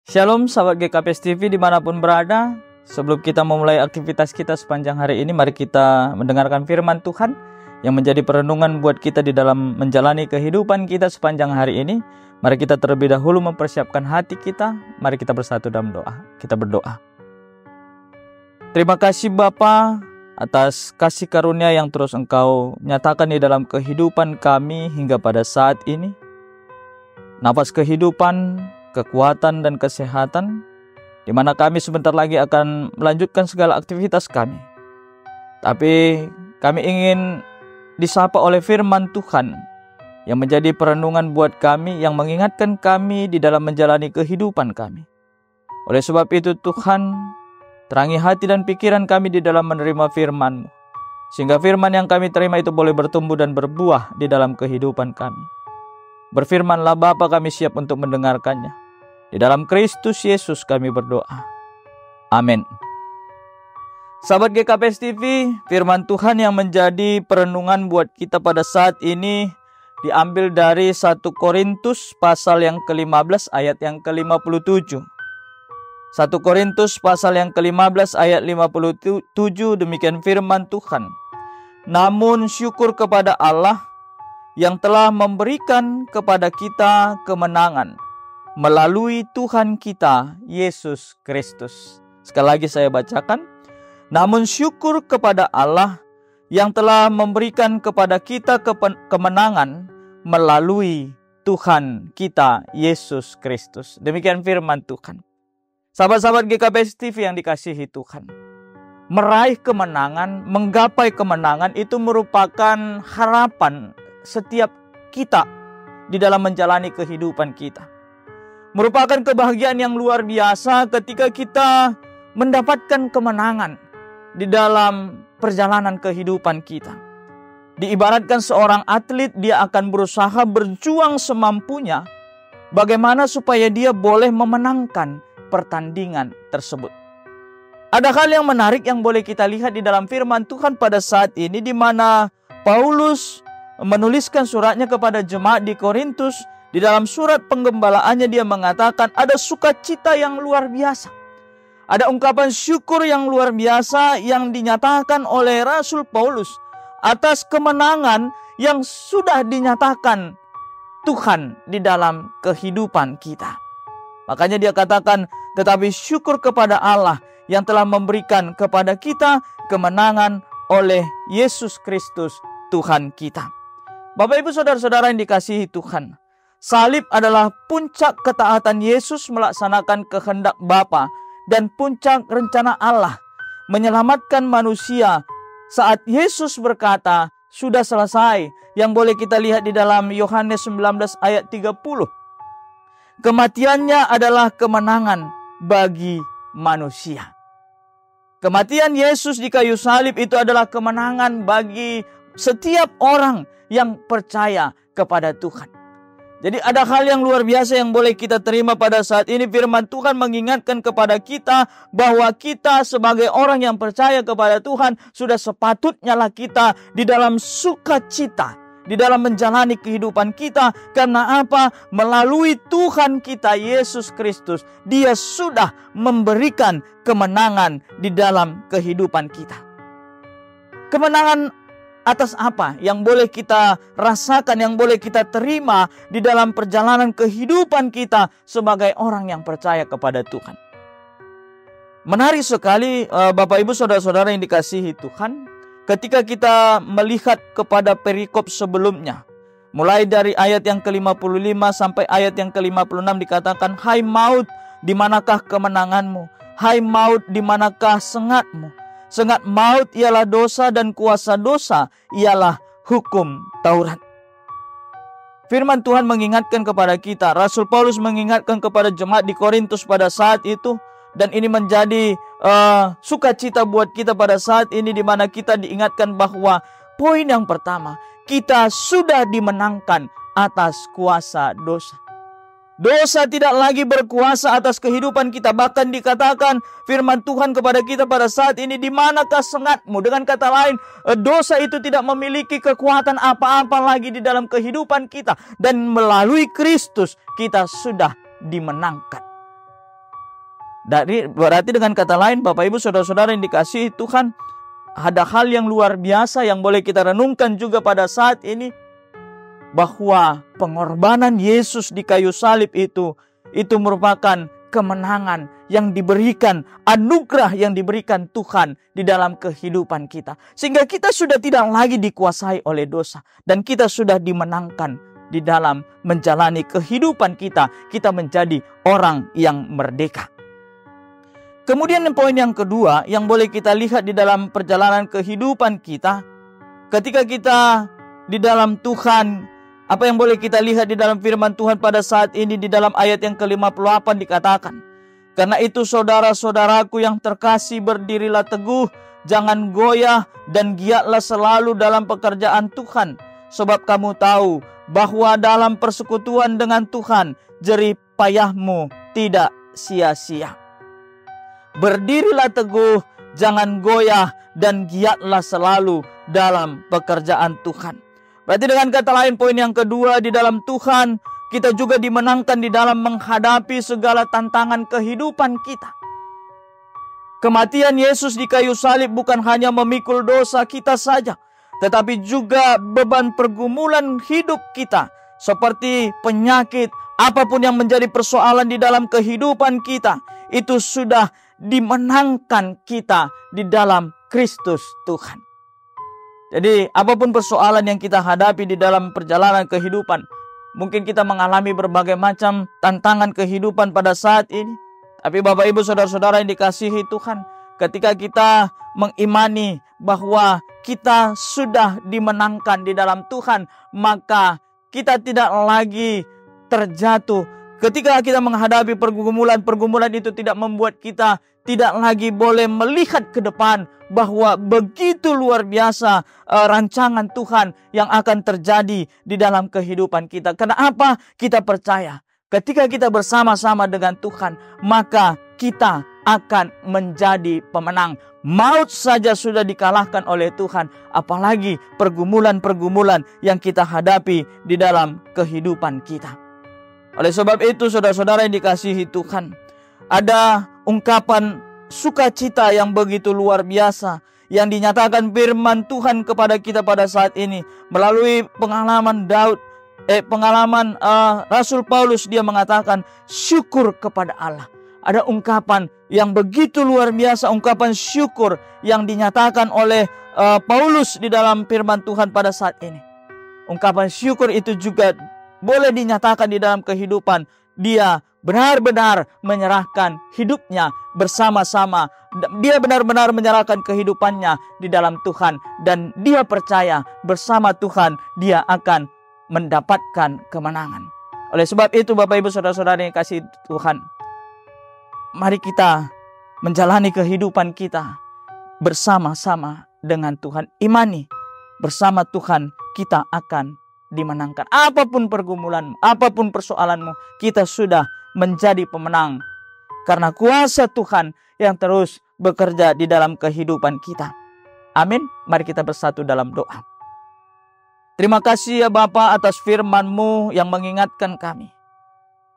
Shalom sahabat GKPS TV dimanapun berada. Sebelum kita memulai aktivitas kita sepanjang hari ini, mari kita mendengarkan firman Tuhan yang menjadi perenungan buat kita di dalam menjalani kehidupan kita sepanjang hari ini. Mari kita terlebih dahulu mempersiapkan hati kita. Mari kita bersatu dalam doa. Kita berdoa. Terima kasih Bapa atas kasih karunia yang terus Engkau nyatakan di dalam kehidupan kami hingga pada saat ini. Nafas kehidupan, kekuatan dan kesehatan, di mana kami sebentar lagi akan melanjutkan segala aktivitas kami. Tapi kami ingin disapa oleh firman Tuhan yang menjadi perenungan buat kami, yang mengingatkan kami di dalam menjalani kehidupan kami. Oleh sebab itu Tuhan, terangi hati dan pikiran kami di dalam menerima firman-Mu, sehingga firman yang kami terima itu boleh bertumbuh dan berbuah di dalam kehidupan kami. Berfirmanlah Bapa, kami siap untuk mendengarkannya. Di dalam Kristus Yesus kami berdoa. Amin. Sahabat GKPS TV, firman Tuhan yang menjadi perenungan buat kita pada saat ini diambil dari 1 Korintus pasal yang ke-15 ayat yang ke-57. 1 Korintus pasal yang ke-15 ayat 57, demikian firman Tuhan. Namun syukur kepada Allah yang telah memberikan kepada kita kemenangan melalui Tuhan kita Yesus Kristus. Sekali lagi saya bacakan. Namun syukur kepada Allah yang telah memberikan kepada kita kemenangan melalui Tuhan kita Yesus Kristus. Demikian firman Tuhan. Sahabat-sahabat GKPS TV yang dikasihi Tuhan, meraih kemenangan, menggapai kemenangan itu merupakan harapan setiap kita di dalam menjalani kehidupan kita. Merupakan kebahagiaan yang luar biasa ketika kita mendapatkan kemenangan di dalam perjalanan kehidupan kita. Diibaratkan seorang atlet, dia akan berusaha berjuang semampunya bagaimana supaya dia boleh memenangkan pertandingan tersebut. Ada hal yang menarik yang boleh kita lihat di dalam firman Tuhan pada saat ini, di mana Paulus menuliskan suratnya kepada jemaat di Korintus. Di dalam surat penggembalaannya dia mengatakan ada sukacita yang luar biasa. Ada ungkapan syukur yang luar biasa yang dinyatakan oleh Rasul Paulus atas kemenangan yang sudah dinyatakan Tuhan di dalam kehidupan kita. Makanya dia katakan, tetapi syukur kepada Allah yang telah memberikan kepada kita kemenangan oleh Yesus Kristus Tuhan kita. Bapak ibu saudara-saudara yang dikasihi Tuhan, salib adalah puncak ketaatan Yesus melaksanakan kehendak Bapa dan puncak rencana Allah menyelamatkan manusia saat Yesus berkata, sudah selesai, yang boleh kita lihat di dalam Yohanes 19 ayat 30. Kematiannya adalah kemenangan bagi manusia. Kematian Yesus di kayu salib itu adalah kemenangan bagi setiap orang yang percaya kepada Tuhan. Jadi ada hal yang luar biasa yang boleh kita terima pada saat ini. Firman Tuhan mengingatkan kepada kita bahwa kita sebagai orang yang percaya kepada Tuhan sudah sepatutnya lah kita di dalam sukacita di dalam menjalani kehidupan kita. Karena apa? Melalui Tuhan kita Yesus Kristus, Dia sudah memberikan kemenangan di dalam kehidupan kita. Kemenangan atas apa yang boleh kita rasakan, yang boleh kita terima di dalam perjalanan kehidupan kita sebagai orang yang percaya kepada Tuhan. Menarik sekali Bapak Ibu Saudara-saudara yang dikasihi Tuhan, ketika kita melihat kepada perikop sebelumnya, mulai dari ayat yang ke-55 sampai ayat yang ke-56 dikatakan, hai maut, di manakah kemenanganmu? Hai maut, di manakah sengatmu? Sengat maut ialah dosa dan kuasa dosa ialah hukum Taurat. Firman Tuhan mengingatkan kepada kita, Rasul Paulus mengingatkan kepada jemaat di Korintus pada saat itu, dan ini menjadi sukacita buat kita pada saat ini, di mana kita diingatkan bahwa poin yang pertama, kita sudah dimenangkan atas kuasa dosa. Dosa tidak lagi berkuasa atas kehidupan kita. Bahkan dikatakan firman Tuhan kepada kita pada saat ini, di manakah sengatmu? Dengan kata lain, dosa itu tidak memiliki kekuatan apa-apa lagi di dalam kehidupan kita. Dan melalui Kristus kita sudah dimenangkan. Berarti dengan kata lain, Bapak Ibu Saudara-saudara yang dikasihi Tuhan, ada hal yang luar biasa yang boleh kita renungkan juga pada saat ini, bahwa pengorbanan Yesus di kayu salib itu merupakan kemenangan yang diberikan, anugerah yang diberikan Tuhan di dalam kehidupan kita. Sehingga kita sudah tidak lagi dikuasai oleh dosa, dan kita sudah dimenangkan di dalam menjalani kehidupan kita. Kita menjadi orang yang merdeka. Kemudian poin yang kedua yang boleh kita lihat di dalam perjalanan kehidupan kita, ketika kita di dalam Tuhan, apa yang boleh kita lihat di dalam firman Tuhan pada saat ini di dalam ayat yang ke-58 dikatakan, "Karena itu saudara-saudaraku yang terkasih, berdirilah teguh, jangan goyah dan giatlah selalu dalam pekerjaan Tuhan. Sebab kamu tahu bahwa dalam persekutuan dengan Tuhan, jerih payahmu tidak sia-sia." Berdirilah teguh, jangan goyah, dan giatlah selalu dalam pekerjaan Tuhan. Berarti dengan kata lain, poin yang kedua, di dalam Tuhan kita juga dimenangkan di dalam menghadapi segala tantangan kehidupan kita. Kematian Yesus di kayu salib bukan hanya memikul dosa kita saja, tetapi juga beban pergumulan hidup kita, seperti penyakit, apapun yang menjadi persoalan di dalam kehidupan kita, itu sudah dimenangkan kita di dalam Kristus Tuhan. Jadi apapun persoalan yang kita hadapi di dalam perjalanan kehidupan, mungkin kita mengalami berbagai macam tantangan kehidupan pada saat ini. Tapi Bapak Ibu Saudara-saudara yang dikasihi Tuhan, ketika kita mengimani bahwa kita sudah dimenangkan di dalam Tuhan, maka kita tidak lagi terjatuh. Ketika kita menghadapi pergumulan itu tidak membuat kita tidak lagi boleh melihat ke depan bahwa begitu luar biasa rancangan Tuhan yang akan terjadi di dalam kehidupan kita. Kenapa? Kita percaya ketika kita bersama-sama dengan Tuhan, maka kita akan menjadi pemenang. Maut saja sudah dikalahkan oleh Tuhan, apalagi pergumulan-pergumulan yang kita hadapi di dalam kehidupan kita. Oleh sebab itu, saudara-saudara yang dikasihi Tuhan, ada ungkapan sukacita yang begitu luar biasa yang dinyatakan firman Tuhan kepada kita pada saat ini melalui pengalaman Rasul Paulus. Dia mengatakan syukur kepada Allah. Ada ungkapan yang begitu luar biasa, ungkapan syukur yang dinyatakan oleh Paulus di dalam firman Tuhan pada saat ini. Ungkapan syukur itu juga boleh dinyatakan di dalam kehidupan. Dia benar-benar menyerahkan hidupnya bersama-sama. Dia benar-benar menyerahkan kehidupannya di dalam Tuhan. Dan dia percaya bersama Tuhan dia akan mendapatkan kemenangan. Oleh sebab itu Bapak Ibu Saudara-saudara yang kasih Tuhan, mari kita menjalani kehidupan kita bersama-sama dengan Tuhan. Imani bersama Tuhan kita akan dimenangkan. Apapun pergumulanmu, apapun persoalanmu, kita sudah menjadi pemenang karena kuasa Tuhan yang terus bekerja di dalam kehidupan kita. Amin. Mari kita bersatu dalam doa. Terima kasih ya Bapa atas firman-Mu yang mengingatkan kami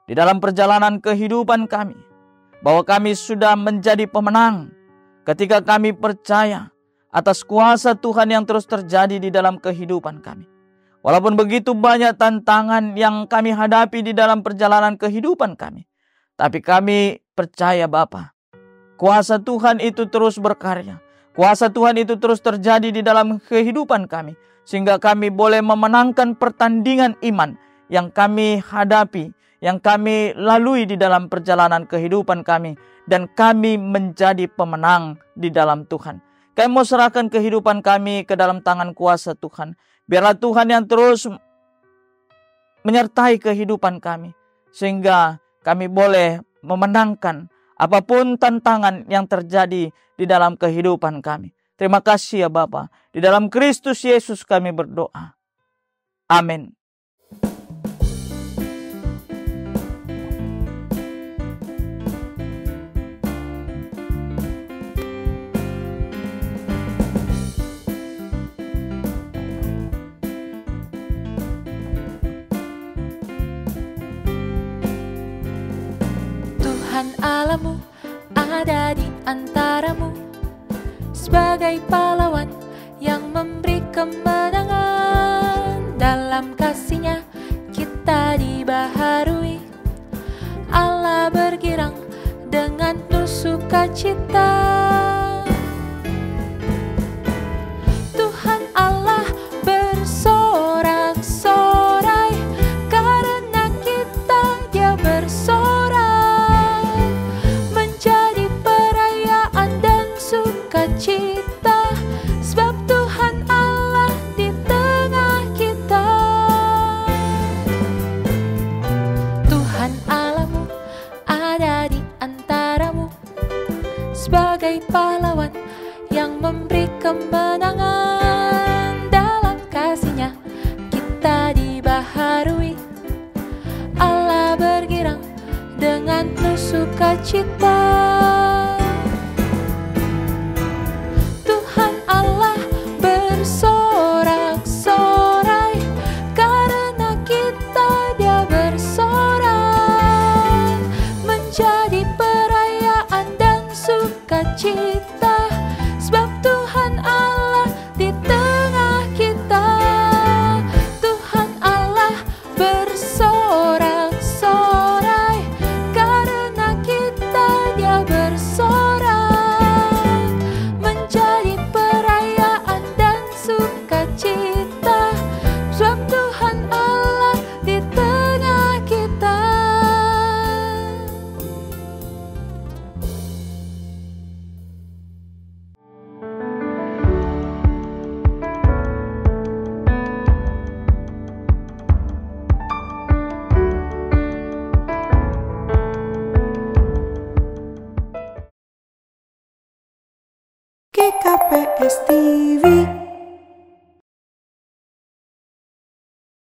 di dalam perjalanan kehidupan kami, bahwa kami sudah menjadi pemenang ketika kami percaya atas kuasa Tuhan yang terus terjadi di dalam kehidupan kami. Walaupun begitu banyak tantangan yang kami hadapi di dalam perjalanan kehidupan kami, tapi kami percaya Bapa, kuasa Tuhan itu terus berkarya. Kuasa Tuhan itu terus terjadi di dalam kehidupan kami, sehingga kami boleh memenangkan pertandingan iman yang kami hadapi, yang kami lalui di dalam perjalanan kehidupan kami, dan kami menjadi pemenang di dalam Tuhan. Kami mau serahkan kehidupan kami ke dalam tangan kuasa Tuhan. Biarlah Tuhan yang terus menyertai kehidupan kami, sehingga kami boleh memenangkan apapun tantangan yang terjadi di dalam kehidupan kami. Terima kasih ya Bapa. Di dalam Kristus Yesus kami berdoa. Amin. Tuhan Allahmu ada di antaramu sebagai pahlawan yang memberi kemenangan. Dalam kasih-Nya kita dibaharui, Allah bergirang dengan penuh sukacita. Tuhan Allah bersorak-sorai, karena kita Dia bersorak, menjadi perayaan dan sukacita, sebab Tuhan Allah di tengah kita. Tuhan Allahmu ada di antaramu sebagai pahlawan yang memberi kemenangan. Dalam kasih-Nya kita dibaharui, Allah bergirang dengan penuh sukacita. Tuhan Allah bersorak-sorai, karena kita Dia bersorak, menjadi perayaan dan sukacita, sebab Tuhan Allah di tengah kita. Tuhan Allah bersorak-sorai, karena kita Dia bersorak, menjadi perayaan dan sukacita, sebab Tuhan Allah di tengah kita. GKPS TV.